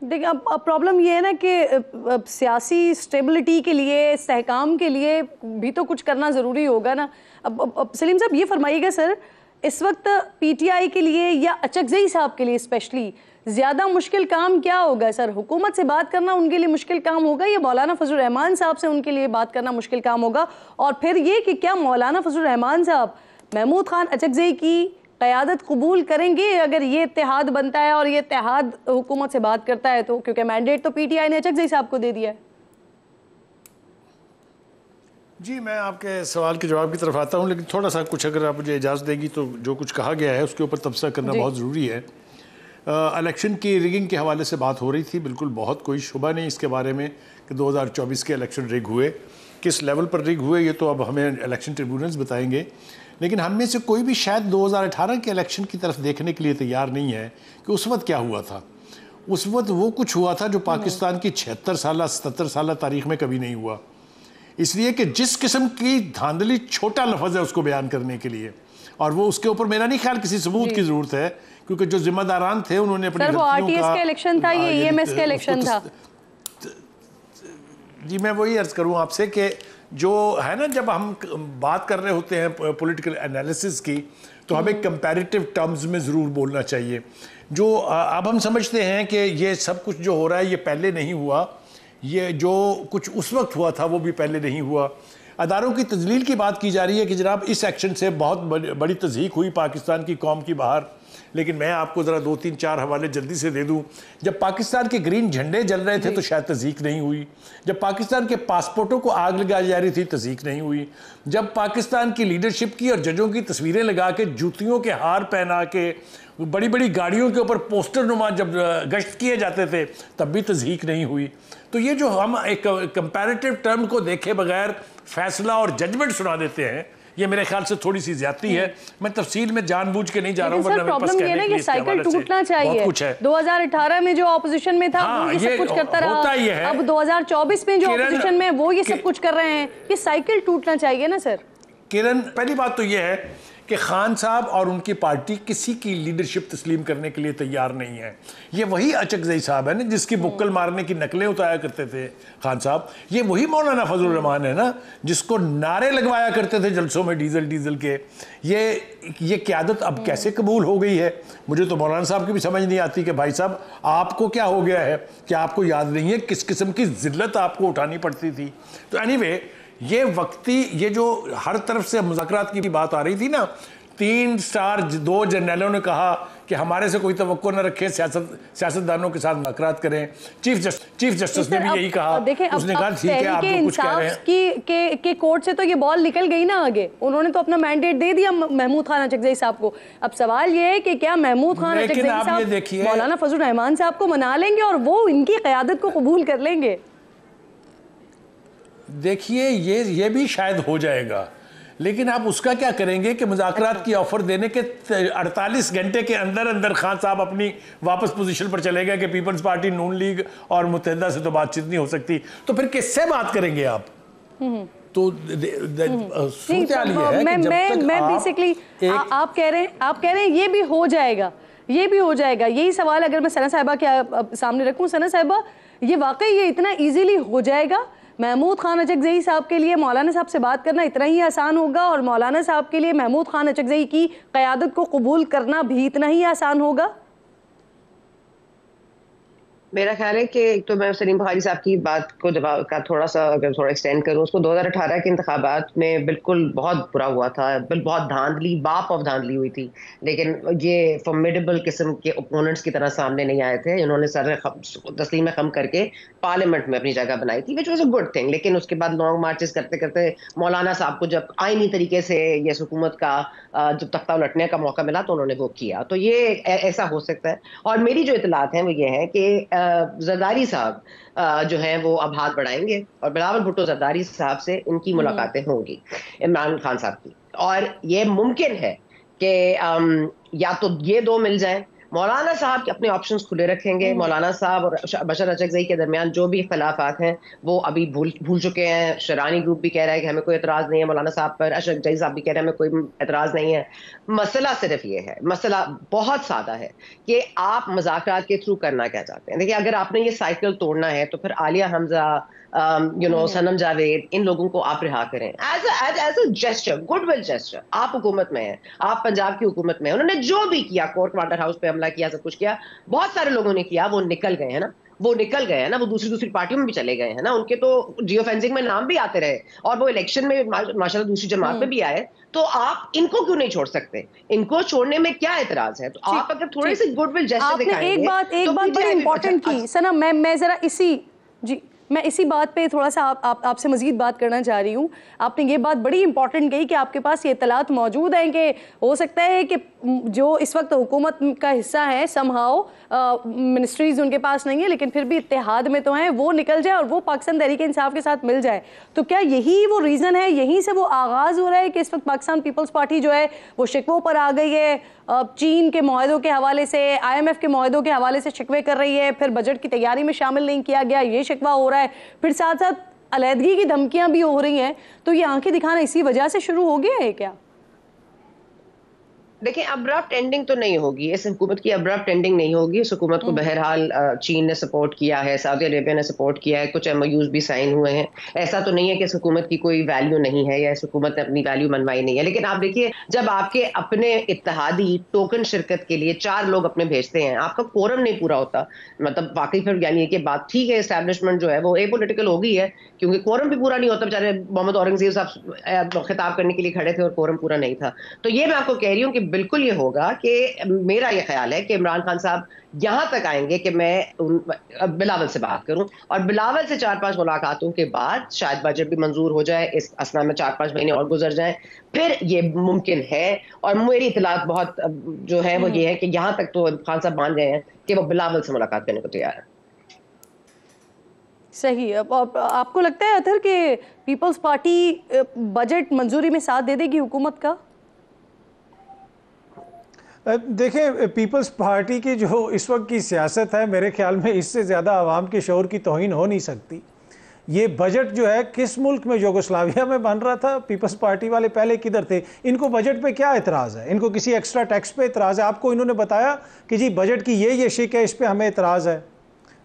देखिए, अब प्रॉब्लम ये है ना कि सियासी स्टेबिलिटी के लिए, इस्तेहकाम के लिए भी तो कुछ करना ज़रूरी होगा ना। अब सलीम साहब ये फरमाइएगा सर, इस वक्त पीटीआई के लिए या अचकज़ई साहब के लिए स्पेशली ज़्यादा मुश्किल काम क्या होगा सर? हुकूमत से बात करना उनके लिए मुश्किल काम होगा, या मौलाना फजल रहमान साहब से उनके लिए बात करना मुश्किल काम होगा? और फिर ये कि क्या मौलाना फजल रहमान साहब महमूद खान अचकज़ई की क़यादत कबूल करेंगे अगर ये इत्तेहाद बनता है और ये इत्तेहाद हुकूमत से बात करता है तो? क्योंकि मैंडेट तो पीटीआई ने अचकज़ई साहब को दे दिया है। जी, मैं आपके सवाल के जवाब की तरफ आता हूँ, लेकिन थोड़ा सा कुछ अगर आप मुझे इजाज़त देगी तो जो कुछ कहा गया है उसके ऊपर तबसरा करना बहुत ज़रूरी है। इलेक्शन की रिगिंग के हवाले से बात हो रही थी, बिल्कुल बहुत कोई शुबा नहीं इसके बारे में कि 2024 के इलेक्शन रिग हुए, किस लेवल पर रिग हुए ये तो अब हमें इलेक्शन ट्रिब्यूनल्स बताएंगे। लेकिन हम में से कोई भी शायद 2018 के इलेक्शन की तरफ देखने के लिए तैयार नहीं है कि उस वक्त क्या हुआ था। उस वक्त वो कुछ हुआ था जो पाकिस्तान की 76 साल 77 साल तारीख में कभी नहीं हुआ, इसलिए कि जिस किस्म की धांधली छोटा लफ्ज़ है उसको बयान करने के लिए, और वो उसके ऊपर मेरा नहीं ख्याल किसी सबूत की ज़रूरत है, क्योंकि जो जिम्मेदारान थे उन्होंने अपनी सर, वो आरटीएस का इलेक्शन था, ये ईएमएस का इलेक्शन था। जी, मैं वही अर्ज़ करूँ आपसे कि जो है ना, जब हम बात कर रहे होते हैं पॉलिटिकल एनालिसिस की, तो हमें कंपैरेटिव टर्म्स में ज़रूर बोलना चाहिए। जो अब हम समझते हैं कि ये सब कुछ जो हो रहा है ये पहले नहीं हुआ, ये जो कुछ उस वक्त हुआ था वो भी पहले नहीं हुआ। अदारों की तजलील की बात की जा रही है कि जनाब इस एक्शन से बहुत बड़ी तज़हीक हुई पाकिस्तान की कौम की बाहर, लेकिन मैं आपको ज़रा 2-3-4 हवाले जल्दी से दे दूं। जब पाकिस्तान के ग्रीन झंडे जल रहे थे तो शायद तज़हीक नहीं हुई। जब पाकिस्तान के पासपोर्टों को आग लगाई जा रही थी तज़हीक नहीं हुई। जब पाकिस्तान की लीडरशिप की और जजों की तस्वीरें लगा के, जूतियों के हार पहना के, बड़ी बड़ी गाड़ियों के ऊपर पोस्टर नुमा जब गश्त किए जाते थे तब भी तज़हीक नहीं हुई। तो ये जो हम एक कंपैरेटिव टर्म को देखे बगैर फैसला और जजमेंट सुना देते हैं, ये मेरे ख्याल से थोड़ी सी ज्यादती है। मैं तफसील में जानबूझ के नहीं जा रहा हूँ, वरना मेरे पास कहने के लिए इसके हवाले से टूटना चाहिए। बहुत कुछ है। 2018 में जो ऑपोजिशन में था वो ये सब कुछ करता रहा, अब 2024 में जो ऑपोजिशन में वो ये सब कुछ कर रहे हैं, ये साइकिल टूटना चाहिए ना सर। किरण, पहली बात तो ये है कि खान साहब और उनकी पार्टी किसी की लीडरशिप तस्लीम करने के लिए तैयार नहीं है। ये वही अचकज़ई साहब है ना जिसकी बुक्कल मारने की नकलें उतारा करते थे खान साहब। ये वही मौलाना फजलुर रहमान है ना जिसको नारे लगवाया करते थे जलसों में डीजल के। ये क़यादत अब कैसे कबूल हो गई है? मुझे तो मौलाना साहब की भी समझ नहीं आती कि भाई साहब आपको क्या हो गया है कि आपको याद नहीं है किस किस्म की ज़िल्लत आपको उठानी पड़ती थी। तो एनीवे, ये वक्ती, ये जो हर तरफ से मुज़ाकरात की बात आ रही थी ना, 3 स्टार 2 जनरलों ने कहा कि हमारे से कोई तवक्को न रखे, सियासतदानों के साथ मुज़ाकरात करें। चीफ जस्टिस ने भी यही कहा। उसने कहा ठीक है आप जो कुछ कह रहे हैं के कोर्ट से तो ये बॉल निकल गई ना आगे, उन्होंने तो अपना मैंडेट दे दिया महमूद खान अचकज़ई साहब को। अब सवाल ये है कि क्या महमूद खान अचकज़ई साहब मौलाना फजलुर रहमान साहब को मना लेंगे और वो इनकी क़यादत को कबूल कर लेंगे? देखिए, ये भी शायद हो जाएगा, लेकिन आप उसका क्या करेंगे कि मुज़ाकरात की ऑफर देने के 48 घंटे के अंदर अंदर खान साहब अपनी वापस पोजीशन पर चले गए कि पीपल्स पार्टी, नून लीग और मुत्तहिदा से तो बातचीत नहीं हो सकती, तो फिर किससे बात करेंगे आप? तो आप कह रहे हैं ये भी हो जाएगा, ये भी हो जाएगा। यही सवाल अगर मैं सना साहिबा के सामने रखूं, सना साहिबा, ये वाकई ये इतना इजीली हो जाएगा? महमूद खान अचकज़ई साहब के लिए मौलाना साहब से बात करना इतना ही आसान होगा और मौलाना साहब के लिए महमूद खान अचकज़ई की क़यादत को कबूल करना भी इतना ही आसान होगा? मेरा ख्याल है कि एक तो मैं सलीम बुखारी साहब की बात को जवाब का थोड़ा एक्सटेंड करूं, उसको 2018 के इंतखाबात में बिल्कुल बहुत बुरा हुआ था, बहुत धांधली, बाप ऑफ धांधली हुई थी, लेकिन ये फॉर्मिडेबल किस्म के ओपोनेंट्स की तरह सामने नहीं आए थे। इन्होंने सर तस्लीम खम करके पार्लियामेंट में अपनी जगह बनाई थी, which was a good thing. लेकिन उसके बाद लॉन्ग मार्चेस करते करते मौलाना साहब को जब आईनी तरीके से ये हुकूमत का जब तख्ता उलटने का मौका मिला तो उन्होंने वो किया। तो ये ऐसा हो सकता है। और मेरी जो इतलात हैं वो ये है कि जरदारी साहब जो हैं वो अब हाथ बढ़ाएंगे और बिलावल भुट्टो जरदारी साहब से इनकी मुलाकातें होंगी, इमरान खान साहब की। और ये मुमकिन है कि या तो ये दो मिल जाएं, मौलाना साहब अपने ऑप्शंस खुले रखेंगे। मौलाना साहब और बशर अचकज़ई के दरमियान जो भी इख्तलाफात हैं वो अभी भूल चुके हैं। शरानी ग्रुप भी कह रहा है कि हमें कोई एतराज़ नहीं है मौलाना साहब पर, अचकज़ई साहब भी कह रहे हैं हमें कोई एतराज़ नहीं है। मसला सिर्फ ये है, मसला बहुत सादा है कि आप मुज़ाकरात के थ्रू करना क्या चाहते हैं। देखिए, अगर आपने ये साइकिल तोड़ना है तो फिर आलिया हमजा, सनम जावेद, इन लोगों को आप रिहा करें as a gesture, goodwill gesture. आप हुकूमत में हैं, आप पंजाब की हुकूमत में हैं। उन्होंने जो भी किया, कोर्ट वाटर हाउस पे हमला किया, सब कुछ किया, बहुत सारे लोगों ने किया, वो निकल गए हैं ना, वो दूसरी पार्टियों में भी चले गए हैं ना, उनके तो जियो फेंसिंग में नाम भी आते रहे और वो इलेक्शन में माशाल्लाह दूसरी जमात में भी आए। तो आप इनको क्यों नहीं छोड़ सकते? इनको छोड़ने में क्या एतराज है? तो आप अगर थोड़े से गुडविल जेस्चर दिखाएंगे। एक बात बड़ी इंपॉर्टेंट की सना, मैं जरा मैं इसी बात पे थोड़ा सा आपसे मजीद बात करना चाह रही हूँ। आपने ये बात बड़ी इंपॉर्टेंट कही कि आपके पास ये इतलात मौजूद हैं कि हो सकता है कि जो इस वक्त हुकूमत का हिस्सा है, समहाउ मिनिस्ट्रीज उनके पास नहीं है लेकिन फिर भी इत्तेहाद में तो हैं, वो निकल जाए और वो पाकिस्तान तहरीक इंसाफ के साथ मिल जाए। तो क्या यही वो रीज़न है, यहीं से वो आगाज़ हो रहा है कि इस वक्त पाकिस्तान पीपल्स पार्टी जो है वो शिकवों पर आ गई है, चीन के मुआहदों के हवाले से, IMF के मुआहदों के हवाले से शिकवे कर रही है, फिर बजट की तैयारी में शामिल नहीं किया गया, ये शिकवा हो रहा है, फिर साथ साथ अलहदगी की धमकियां भी हो रही हैं। तो ये आंखें दिखाना इसी वजह से शुरू हो गया है क्या? देखिए, अब्रप्ट एंडिंग तो नहीं होगी, इस हुकूमत की अब्रप्ट एंडिंग नहीं होगी। इस हुकूमत को बहरहाल चीन ने सपोर्ट किया है, सऊदी अरेबिया ने सपोर्ट किया है, कुछ MOUs भी साइन हुए हैं। ऐसा तो नहीं है कि इस हुकूमत की कोई वैल्यू नहीं है या इस हुकूमत ने अपनी वैल्यू मनवाई नहीं है। लेकिन आप देखिए, जब आपके अपने इत्तेहादी टोकन शिरकत के लिए 4 लोग अपने भेजते हैं, आपका कोरम नहीं पूरा होता, मतलब वाकई फिर यानी कि बात ठीक है, एस्टैब्लिशमेंट जो है वो एपोलिटिकल हो गई है, क्योंकि कोरम भी पूरा नहीं होता। बेचारे मोहम्मद औरंगजेब साहब खिताब करने के लिए खड़े थे और कोरम पूरा नहीं था। तो ये मैं आपको कह रही हूँ कि बिल्कुल ये होगा कि मेरा ये ख्याल है कि इमरान खान साहब यहां तक आएंगे कि मैं बिलावल से बात करूं, और बिलावल से 4-5 मुलाकातों के बाद शायद बजट भी मंजूर हो जाए, इस असना में 4-5 महीने और गुजर जाएं, फिर ये मुमकिन है। और मेरी इतलात बहुत जो है वो ये है कि यहां तक तो खान साहब मान गए हैं कि वो बिलावल से मुलाकात करने को तैयार है। सही। अब आपको लगता है अतर कि पीपल्स पार्टी बजट मंजूरी में साथ दे देगी हुकूमत का? देखें, पीपल्स पार्टी की जो इस वक्त की सियासत है, मेरे ख्याल में इससे ज़्यादा आवाम के शौर की तौहीन हो नहीं सकती। ये बजट जो है किस मुल्क में, यूगोस्लाविया में बन रहा था, पीपल्स पार्टी वाले पहले किधर थे? इनको बजट पे क्या एतराज़ है? इनको किसी एक्स्ट्रा टैक्स पे एतराज़ है? आपको इन्होंने बताया कि जी बजट की ये शिक है, इस पर हमें एतराज़ है।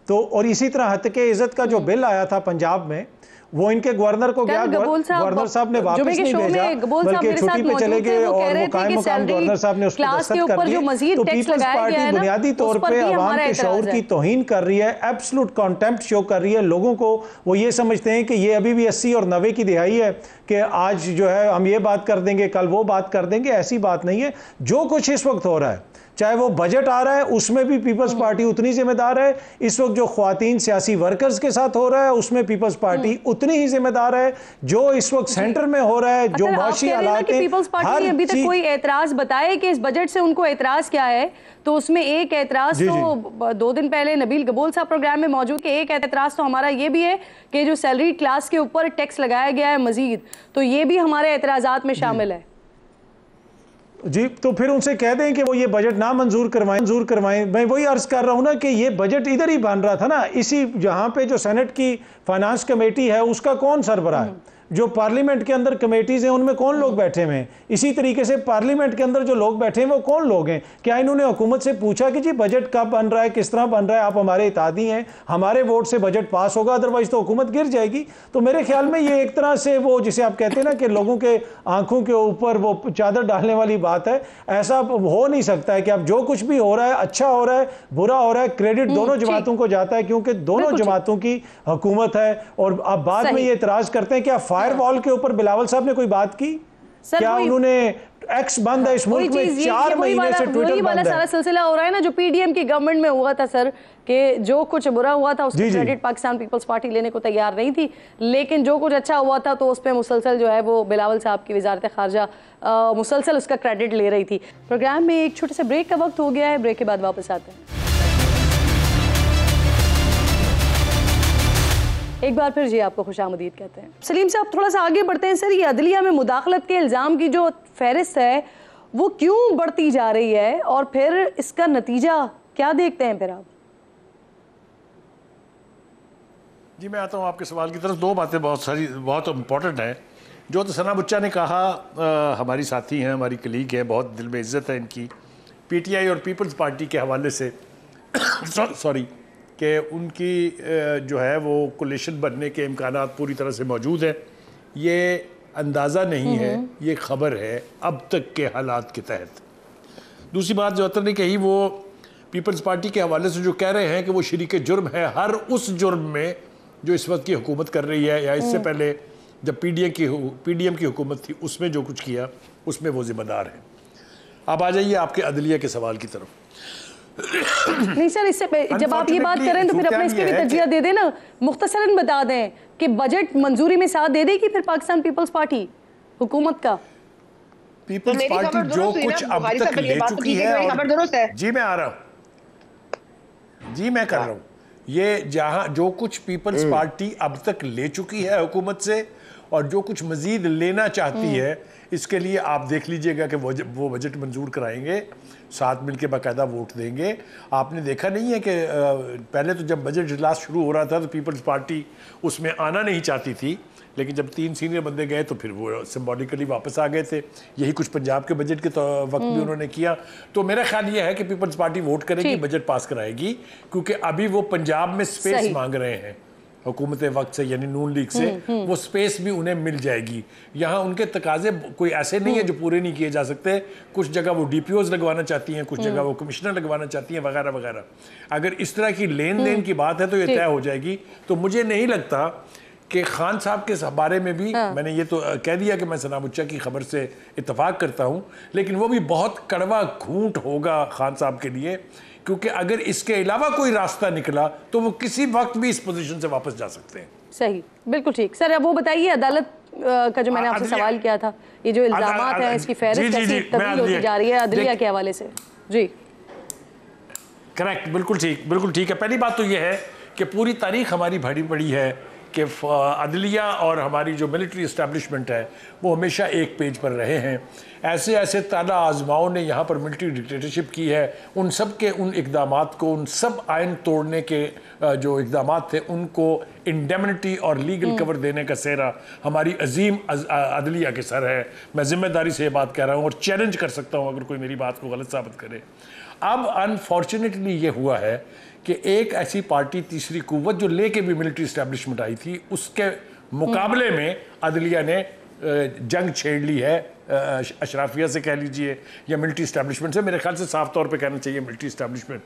तो और इसी तरह हत्के इज़्ज़त का जो बिल आया था पंजाब में, वो इनके गवर्नर को गया, गवर्नर साहब ने वापस नहीं भेजा, बल्कि छुट्टी पे चले गए और मुकाम गवर्नर साहब ने उस पर दस्तखत कर दिए। तो पीपल्स पार्टी बुनियादी तौर पे आवाम के शऊर की तौहीन कर रही है, एब्सोल्यूट कॉन्टेम्प्ट शो कर रही है लोगों को। वो ये समझते हैं कि ये अभी भी 80 और 90 की दिहाई है कि आज जो है हम ये बात कर देंगे, कल वो बात कर देंगे। ऐसी बात नहीं है। जो कुछ इस वक्त हो रहा है, चाहे वो बजट आ रहा है, उसमें भी पीपल्स पार्टी उतनी जिम्मेदार है। इस वक्त जो ख्वातीन सियासी वर्कर्स के साथ हो रहा है, उसमें पीपल्स पार्टी उतनी ही जिम्मेदार है। जो इस वक्त सेंटर में हो रहा है, जो माशी हालात है, पीपल्स पार्टी ने अभी तक कोई एतराज बताया कि इस बजट से उनको एतराज क्या है? तो उसमें एक एतराज तो 2 दिन पहले नबील गबोल साहब प्रोग्राम में मौजूद कि एक एतराज तो हमारा ये भी है कि जो सैलरी क्लास के ऊपर टैक्स लगाया गया है मजीद, तो ये भी हमारे एतराजात में शामिल है। जी, तो फिर उनसे कह दें कि वो ये बजट ना मंजूर करवाएं। मैं वही अर्ज कर रहा हूं ना कि ये बजट इधर ही बन रहा था ना, इसी जहां पे जो सेनेट की फाइनेंस कमेटी है उसका कौन सरबराह है? जो पार्लियामेंट के अंदर कमेटीज हैं उनमें कौन लोग बैठे हुए हैं? इसी तरीके से पार्लियामेंट के अंदर जो लोग बैठे हैं वो कौन लोग हैं? क्या इन्होंने हुकूमत से पूछा कि जी बजट कब बन रहा है, किस तरह बन रहा है? आप हमारे इत्तेहादी हैं, हमारे वोट से बजट पास होगा, अदरवाइज तो हुकूमत गिर जाएगी। तो मेरे ख्याल में ये एक तरह से वो जिसे आप कहते हैं ना कि लोगों के आंखों के ऊपर वो चादर डालने वाली बात है। ऐसा हो नहीं सकता है कि अब जो कुछ भी हो रहा है, अच्छा हो रहा है, बुरा हो रहा है, क्रेडिट दोनों जमातों को जाता है, क्योंकि दोनों जमातों की हुकूमत है। और अब बाद में ये इतराज करते हैं क्या फायर वॉल के ऊपर बिलावल साहब ने कोई बात की? क्या उन्होंने एक्स बंद है इस मुल्क में 4 महीने से ट्विटर बंद है? सारा सिलसिला हो रहा है ना जो पीडीएम की गवर्नमेंट में हुआ था सर, कि जो कुछ बुरा हुआ था उसका क्रेडिट पाकिस्तान पीपल्स पार्टी लेने को तैयार नहीं थी, लेकिन जो कुछ अच्छा हुआ था तो उस पर मुसलसल जो है वो बिलावल साहब की वजारत खारजा मुसलसल उसका क्रेडिट ले रही थी। प्रोग्राम में एक छोटे से ब्रेक का वक्त हो गया है, ब्रेक के बाद वापस आते हैं। एक बार फिर जी आपको खुशामदीद कहते हैं। सलीम साहब थोड़ा सा आगे बढ़ते हैं सर, ये अदलिया में मुदाखलत के इल्ज़ाम की जो फहरिस्त है वो क्यों बढ़ती जा रही है और फिर इसका नतीजा क्या देखते हैं फिर आप? जी मैं आता हूँ आपके सवाल की तरफ। 2 बातें बहुत इम्पोर्टेंट है। जो तो सना बुच्चा ने कहा, हमारी साथी हैं, हमारी कलीग है, बहुत दिल में इज़्ज़त है इनकी, पीटीआई और पीपल्स पार्टी के हवाले से सॉरी कि उनकी जो है वो कोलिशन बनने के इम्कानात पूरी तरह से मौजूद है। ये अंदाज़ा नहीं है, ये खबर है अब तक के हालात के तहत। दूसरी बात जो अतर ने कही, वो पीपल्स पार्टी के हवाले से जो कह रहे हैं कि वो शरीक जुर्म है हर उस जुर्म में जो इस वक्त की हुकूमत कर रही है, या इससे पहले जब पीडीएम की हुकूमत थी उसमें जो कुछ किया उसमें वो जिम्मेदार है। अब आ जाइए आपके अदलिया के सवाल की तरफ। नहीं सर, इससे जब आप ये बात करें तो फिर अपने इस पे भी तजिया दे दें ना, मुख्तसरन बता दें कि बजट मंजूरी में साथ दे देगी फिर पाकिस्तान पीपल्स पार्टी हुकूमत का? पीपल्स पार्टी जो कुछ अब तक ले चुकी है, जी मैं आ रहा हूँ, जी मैं कर रहा हूँ, ये जहां जो कुछ पीपल्स पार्टी अब तक ले चुकी है हुकूमत से और जो कुछ मज़ीद लेना चाहती है इसके लिए आप देख लीजिएगा कि वो बजट मंजूर कराएंगे, साथ मिलकर बाकायदा वोट देंगे। आपने देखा नहीं है कि पहले तो जब बजट इजलास शुरू हो रहा था तो पीपल्स पार्टी उसमें आना नहीं चाहती थी, लेकिन जब 3 सीनियर बंदे गए तो फिर वो सिंबॉलिकली वापस आ गए थे। यही कुछ पंजाब के बजट के वक्त भी उन्होंने किया। तो मेरा ख्याल ये है कि पीपल्स पार्टी वोट करेगी, बजट पास कराएगी, क्योंकि अभी वो पंजाब में स्पेस मांग रहे हैं हुकूमत वक्त से, यानी नून लीग से। वो स्पेस भी उन्हें मिल जाएगी। यहाँ उनके तकाजे कोई ऐसे नहीं है जो पूरे नहीं किए जा सकते। कुछ जगह वो DPOs लगवाना चाहती हैं, कुछ जगह वो कमिश्नर लगवाना चाहती हैं, वगैरह वगैरह। अगर इस तरह की लेन देन की बात है तो ये तय हो जाएगी। तो मुझे नहीं लगता कि खान साहब के बारे में भी मैंने ये तो कह दिया कि मैं सना मुच्चा की खबर से इत्तेफाक करता हूँ, लेकिन वो भी बहुत कड़वा घूंट होगा खान साहब के लिए, क्योंकि अगर इसके अलावा कोई रास्ता निकला तो वो किसी वक्त भी इस पोजीशन से वापस जा सकते हैं। सही, बिल्कुल ठीक। सर अब वो बताइए, अदालत का जो मैंने आपसे सवाल किया था, ये जो इल्जामात हैं इसकी फहरिस्त कैसी तब्दील होती जा रही है अदलिया के हवाले से? जी करेक्ट, बिल्कुल ठीक है। पहली बात तो ये है कि पूरी तारीख हमारी भरी पड़ी है कि अदलिया और हमारी जो मिलिट्री इस्टेब्लिशमेंट है वो हमेशा एक पेज पर रहे हैं। ऐसे ऐसे ताला आजमाओं ने यहाँ पर मिलिट्री डिक्टेटरशिप की है, उन सब के उन इक़दामात को, उन सब आयन तोड़ने के जो इक़दामात थे उनको इंडेमनिटी और लीगल कवर देने का सेहरा हमारी अजीम अदलिया के सर है। मैं ज़िम्मेदारी से ये बात कह रहा हूँ और चैलेंज कर सकता हूँ अगर कोई मेरी बात को गलत साबित करे। अब अनफॉर्चुनेटली ये हुआ है कि एक ऐसी पार्टी, तीसरी कुव्वत, जो लेके भी मिलिट्री इस्टेब्लिशमेंट आई थी, उसके मुकाबले में अदलिया ने जंग छेड़ ली है अशराफिया से कह लीजिए या मिलिट्री इस्टेब्लिशमेंट से। मेरे ख्याल से साफ तौर पे कहना चाहिए मिलिट्री इस्टेब्लिशमेंट।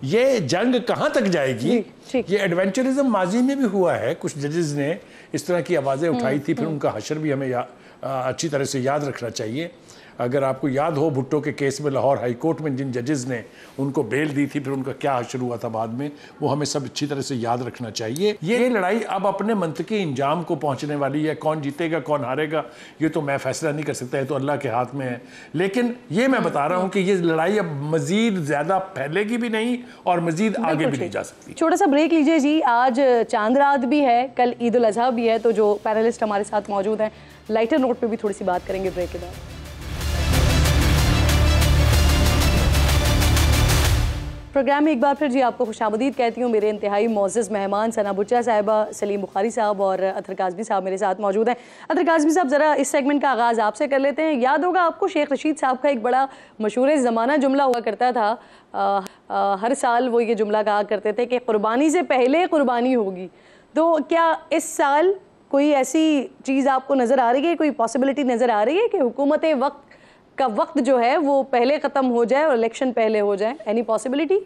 ये जंग कहाँ तक जाएगी? ये एडवेंचरिज्म माजी में भी हुआ है। कुछ जजेस ने इस तरह की आवाज़ें उठाई थी, फिर उनका हशर भी हमें अच्छी तरह से याद रखना चाहिए। अगर आपको याद हो भुट्टो के केस में लाहौर हाई कोर्ट में जिन जजेस ने उनको बेल दी थी, फिर उनका क्या हशर हुआ था बाद में, वो हमें सब अच्छी तरह से याद रखना चाहिए। ये लड़ाई अब अपने मंतकी इंजाम को पहुंचने वाली है। कौन जीतेगा कौन हारेगा ये तो मैं फैसला नहीं कर सकता, है तो अल्लाह के हाथ में है। लेकिन ये मैं बता रहा हूँ कि ये लड़ाई अब मजीद ज़्यादा फैलेगी भी नहीं और मजीद आगे भी नहीं जा सकती। छोटा सा ब्रेक लीजिए जी। आज चांद रात भी है, कल ईद उल अजहा भी है, तो जो पैनलिस्ट हमारे साथ मौजूद हैं लाइटर नोट पे भी थोड़ी सी बात करेंगे ब्रेक के बाद। प्रोग्राम में एक बार फिर जी आपको खुशामदीद कहती हूँ। मेरे इंतहाई मोअज़्ज़ज़ मेहमान सना बुच्चा साहिबा, सलीम बुखारी साहब और अतर काज़मी साहब मेरे साथ मौजूद हैं। अतर काज़मी साहब, ज़रा इस सेगमेंट का आगाज़ आपसे कर लेते हैं। याद होगा आपको शेख रशीद साहब का एक बड़ा मशहूर ज़माना जुमला हुआ करता था। हर साल वो ये जुमला कहा करते थे कि कुर्बानी से पहले कुर्बानी होगी। तो क्या इस साल कोई ऐसी चीज़ आपको नज़र आ रही है, कोई पॉसिबिलिटी नज़र आ रही है कि हुकूमत वक्त का वक्त जो है वो पहले ख़त्म हो जाए और इलेक्शन पहले हो जाए? Any possibility?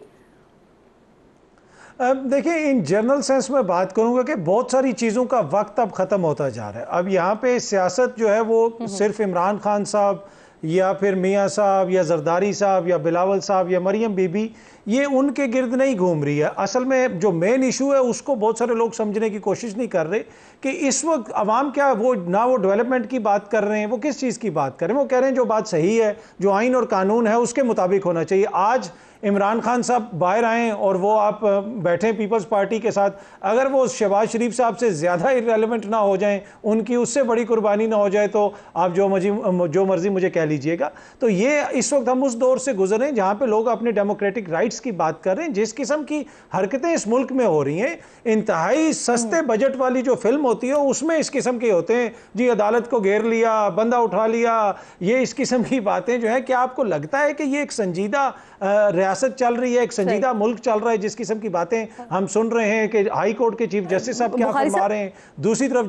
देखिए, इन जनरल सेंस में बात करूंगा कि बहुत सारी चीज़ों का वक्त अब ख़त्म होता जा रहा है। अब यहाँ पे सियासत जो है वो सिर्फ इमरान खान साहब या फिर मियाँ साहब या जरदारी साहब या बिलावल साहब या मरियम बीबी, ये उनके गिर्द नहीं घूम रही है। असल में जो मेन इशू है उसको बहुत सारे लोग समझने की कोशिश नहीं कर रहे कि इस वक्त अवाम क्या वो डेवलपमेंट की बात कर रहे हैं, वो किस चीज़ की बात कर रहे हैं। वो कह रहे हैं जो बात सही है, जो आइन और कानून है उसके मुताबिक होना चाहिए। आज इमरान खान साहब बाहर आएँ और वो आप बैठें पीपल्स पार्टी के साथ, अगर वो शहबाज शरीफ साहब से ज़्यादा इररेलेवेंट ना हो जाएं, उनकी उससे बड़ी कुर्बानी ना हो जाए, तो आप जो मर्जी मुझे कह लीजिएगा। तो ये इस वक्त हम उस दौर से गुजरे हैं जहाँ पे लोग अपने डेमोक्रेटिक राइट्स की बात कर रहे हैं। जिस किस्म की हरकतें इस मुल्क में हो रही हैं, इंतहाई सस्ते बजट वाली जो फिल्म होती है उसमें इस किस्म के होते हैं जी, अदालत को घेर लिया, बंदा उठा लिया, ये इस किस्म की बातें जो है। क्या आपको लगता है कि ये एक संजीदा रियासत चल रही है, एक संजीदा मुल्क चल रहा है? जिस किस्म की बातें हम सुन रहे हैं कि हाई कोर्ट के चीफ जस्टिस साहब क्या फरमा रहे हैं, दूसरी तरफ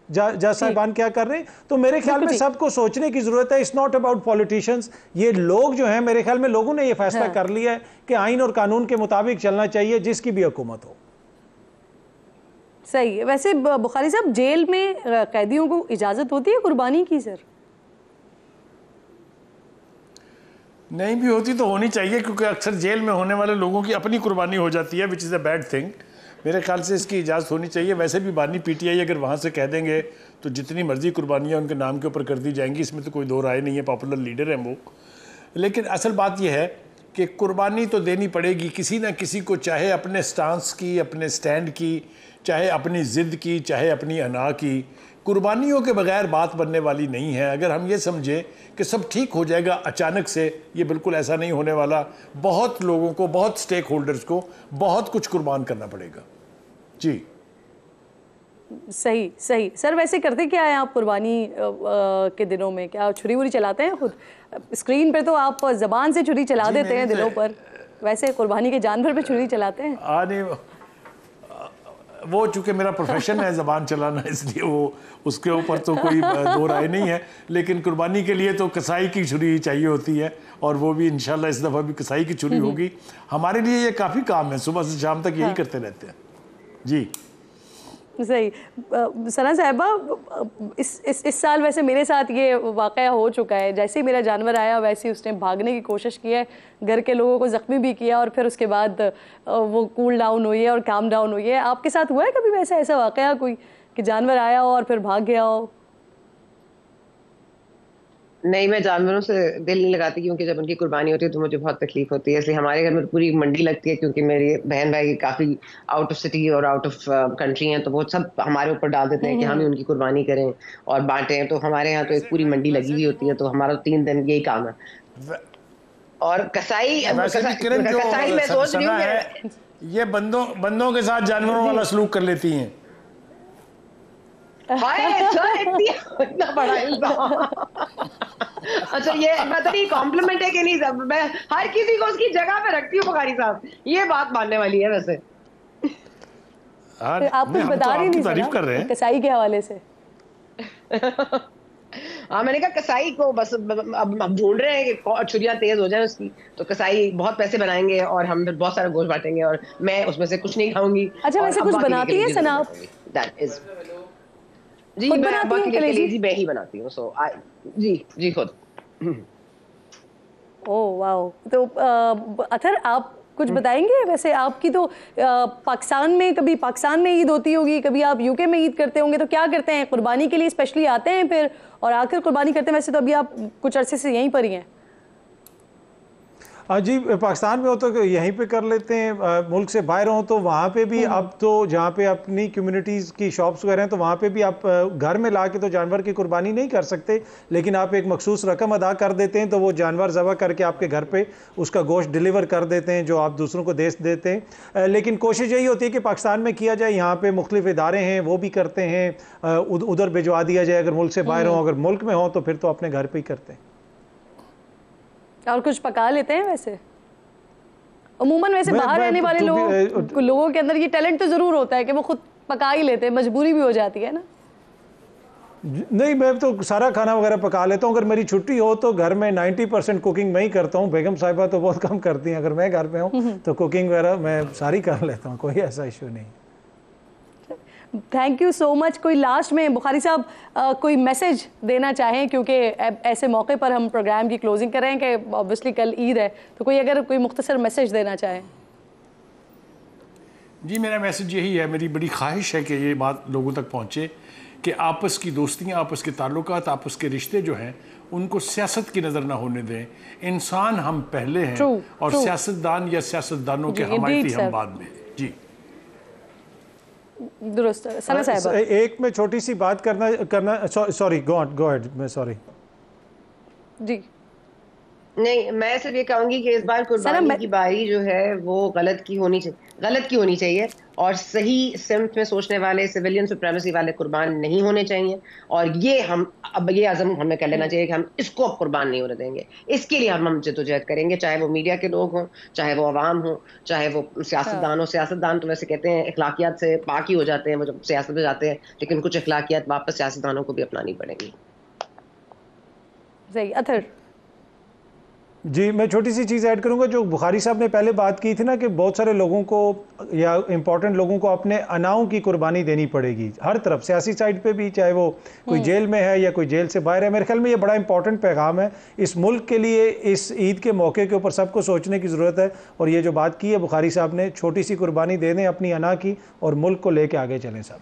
जज साहिबान क्या कर रहे हैं। तो मेरे ख्याल में सबको सोचने की जरूरत है। It's not about politicians. ये लोग जो हैं, मेरे ख्याल में लोगों ने ये फैसला कर लिया है कि आइन और कानून के मुताबिक चलना चाहिए, जिसकी भी हुकूमत हो। सही है। वैसे बुखारी साहब, जेल में कैदियों को इजाजत होती है कुर्बानी की? सर नहीं भी होती तो होनी चाहिए, क्योंकि अक्सर जेल में होने वाले लोगों की अपनी कुर्बानी हो जाती है, which is a bad thing. मेरे ख्याल से इसकी इजाज़त होनी चाहिए। वैसे भी बानी PTI अगर वहाँ से कह देंगे तो जितनी मर्जी कुर्बानियाँ उनके नाम के ऊपर कर दी जाएंगी, इसमें तो कोई दो राय नहीं है, पॉपुलर लीडर हैं वो। लेकिन असल बात यह है कि कुर्बानी तो देनी पड़ेगी किसी ना किसी को, चाहे अपने स्टांस की, अपने स्टैंड की, चाहे अपनी ज़िद की, चाहे अपनी अना की। कुर्बानियों के बगैर बात बनने वाली नहीं है। अगर हम ये समझें कि सब ठीक हो जाएगा अचानक से, ये बिल्कुल ऐसा नहीं होने वाला। बहुत लोगों को, बहुत स्टेक होल्डर्स को बहुत कुछ कुर्बान करना पड़ेगा। जी सही सही। सर वैसे करते क्या है आप कुर्बानी के दिनों में? क्या छुरी वुरी चलाते हैं खुद? स्क्रीन पे तो आप जबान से छुरी चला देते हैं दिलों पर, वैसे कुर्बानी के जानवर पे छुरी चलाते हैं? नहीं, वो चूँकि मेरा प्रोफेशन है ज़बान चलाना, इसलिए वो उसके ऊपर तो कोई दो राय नहीं है। लेकिन कुर्बानी के लिए तो कसाई की छुरी चाहिए होती है, और वो भी इंशाल्लाह इस दफ़ा भी कसाई की छुरी होगी। हमारे लिए ये काफ़ी काम है, सुबह से शाम तक यही करते रहते हैं। जी सही। सना साहिबा, इस साल वैसे मेरे साथ ये वाक़या हो चुका है। जैसे ही मेरा जानवर आया वैसे ही उसने भागने की कोशिश की है, घर के लोगों को ज़ख्मी भी किया, और फिर उसके बाद वो कूल डाउन हुई है और काम डाउन हुई है। आपके साथ हुआ है कभी वैसा ऐसा वाक़या कोई कि जानवर आया हो और फिर भाग गया हो? नहीं, मैं जानवरों से दिल नहीं लगाती, क्योंकि जब उनकी कुर्बानी होती है तो मुझे बहुत तकलीफ होती है। इसलिए हमारे घर में पूरी मंडी लगती है, क्योंकि मेरी बहन भाई काफ़ी आउट ऑफ सिटी और आउट ऑफ कंट्री हैं, तो वो सब हमारे ऊपर डाल देते हैं कि हम ही उनकी कुर्बानी करें और बांटें। तो हमारे यहाँ तो एक पूरी मंडी लगी हुई होती है, तो हमारा 3 दिन यही काम है। और कसाई मैं सोच रही हूँ ये बंदों के साथ जानवरों वाला सलूक कर लेती हैं। इतना बड़ा अच्छा, ये मतलब ये कॉम्प्लीमेंट है कि नहीं? सब मैं हर किसी को उसकी जगह पे रखती हूँ बुखारी साहब, ये बात मानने वाली है वैसे। आप कुछ बता रही नहीं, तारीफ कर रहे हैं कसाई के हवाले से। हाँ, मैंने कहा कसाई को बस अब ढूंढ रहे हैं कि छुरियां तेज हो जाए उसकी, तो कसाई बहुत पैसे बनाएंगे और हम फिर बहुत सारा गोश्त बांटेंगे और मैं उसमें से कुछ नहीं खाऊंगी। अच्छा, वैसे कुछ बनाती है सना आप? जी, मैं कलेजी मैं ही बनाती हूँ। सो जी खुद। Oh wow. तो अथर आप कुछ बताएंगे? वैसे आपकी तो पाकिस्तान में ईद होती होगी, कभी आप यूके में ईद करते होंगे, तो क्या करते हैं कुर्बानी के लिए? स्पेशली आते हैं फिर और आकर कुर्बानी करते हैं? वैसे तो अभी आप कुछ अरसे से यहीं पर ही हैं। जी, पाकिस्तान में हो तो यहीं पे कर लेते हैं, मुल्क से बाहर हो तो वहाँ पे भी अब तो जहाँ पे अपनी कम्युनिटीज़ की शॉप्स वगैरह हैं तो वहाँ पे भी आप घर में ला के तो जानवर की कुर्बानी नहीं कर सकते, लेकिन आप एक मखसूस रकम अदा कर देते हैं तो वो जानवर ज़बह करके आपके घर पे उसका गोश्त डिलीवर कर देते हैं, जो आप दूसरों को दे देते हैं। लेकिन कोशिश यही होती है कि पाकिस्तान में किया जाए, यहाँ पर मुख्तलिफ इदारे हैं वो भी करते हैं, उधर भिजवा दिया जाए अगर मुल्क से बाहर हो। अगर मुल्क में हो तो फिर तो अपने घर पर ही करते हैं। और कुछ पका लेते हैं वैसे अमूमन? वैसे बाहर रहने वाले लोगों के अंदर ये टैलेंट तो जरूर होता है कि वो खुद पका ही लेते हैं, मजबूरी भी हो जाती है ना? नहीं, मैं तो सारा खाना वगैरह पका लेता हूँ। अगर मेरी छुट्टी हो तो घर में 90% कुकिंग मैं ही करता हूँ। बेगम साहिबा तो बहुत कम करती हैं। अगर मैं घर पे हूँ तो कुकिंग वगैरह मैं सारी कर लेता हूँ, कोई ऐसा इशू नहीं। Thank you so much. कोई लास्ट में बुखारी साहब कोई मैसेज देना चाहें, क्योंकि ऐसे मौके पर हम प्रोग्राम की क्लोजिंग कर रहे हैं कि ऑब्वियसली कल ईद है, तो कोई अगर कोई मुख्तसर मैसेज देना चाहें? जी, मेरा मैसेज यही है, मेरी बड़ी ख्वाहिश है कि ये बात लोगों तक पहुँचे कि आपस की दोस्तियाँ, आपस के ताल्लुकात, आपस के रिश्ते जो हैं उनको सियासत की नज़र ना होने दें। इंसान हम पहले हैं और सियासतदान या सियासतदानों के हमायती हम बाद में। जी दुरुस्त। सना साहिबा, एक में छोटी सी बात करना सॉरी, गो अहेड, मैं सॉरी। जी नहीं, मैं सिर्फ ये कहूंगी कि इस बार कुर्बानी की बारी जो है वो गलत की होनी चाहिए और सही सिमत में सोचने वाले, सिविलियन सुप्रीमेसी वाले कुर्बान नहीं होने चाहिए। और ये ये अज़म हमें कर लेना चाहिए कि हम इसको अब कुर्बान नहीं होने देंगे। इसके लिए हम जद्दोजहद करेंगे, चाहे वो मीडिया के लोग हों, चाहे वो अवाम हो, चाहे वो सियासतदान हो। सियासतदान तो वैसे कहते हैं अखलाकियात से पाक ही हो जाते हैं वो जब सियासत में जाते हैं, लेकिन कुछ अखलाकियात वापस सियासतदानों को भी अपनानी पड़ेंगी। सही। अथर जी, मैं छोटी सी चीज़ ऐड करूंगा। जो बुखारी साहब ने पहले बात की थी ना कि बहुत सारे लोगों को या इम्पोर्टेंट लोगों को अपने अनाओं की कुर्बानी देनी पड़ेगी हर तरफ, सियासी साइड पे भी, चाहे वो कोई जेल में है या कोई जेल से बाहर है। मेरे ख्याल में ये बड़ा इंपॉर्टेंट पैगाम है इस मुल्क के लिए। इस ईद के मौके के ऊपर सबको सोचने की ज़रूरत है। और ये जो बात की है बुखारी साहब ने, छोटी सी कुर्बानी दे दें अपनी अना की और मुल्क को लेके आगे चलें साहब।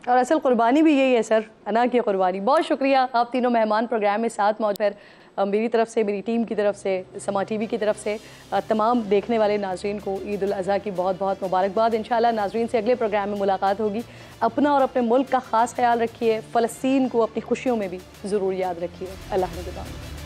और असल कुर्बानी भी यही है सर, अना की कुर्बानी। बहुत शुक्रिया आप तीनों मेहमान प्रोग्राम में साथ मौजूद हैं। मेरी तरफ से, मेरी टीम की तरफ से, समा टीवी की तरफ से तमाम देखने वाले नाजरीन को ईद उल अज़हा की बहुत बहुत मुबारकबाद। इंशाल्लाह नाजरीन से अगले प्रोग्राम में मुलाकात होगी। अपना और अपने मुल्क का ख़ास ख्याल रखिए। फ़लस्तीन को अपनी खुशियों में भी ज़रूर याद रखिए। अल्लाह ने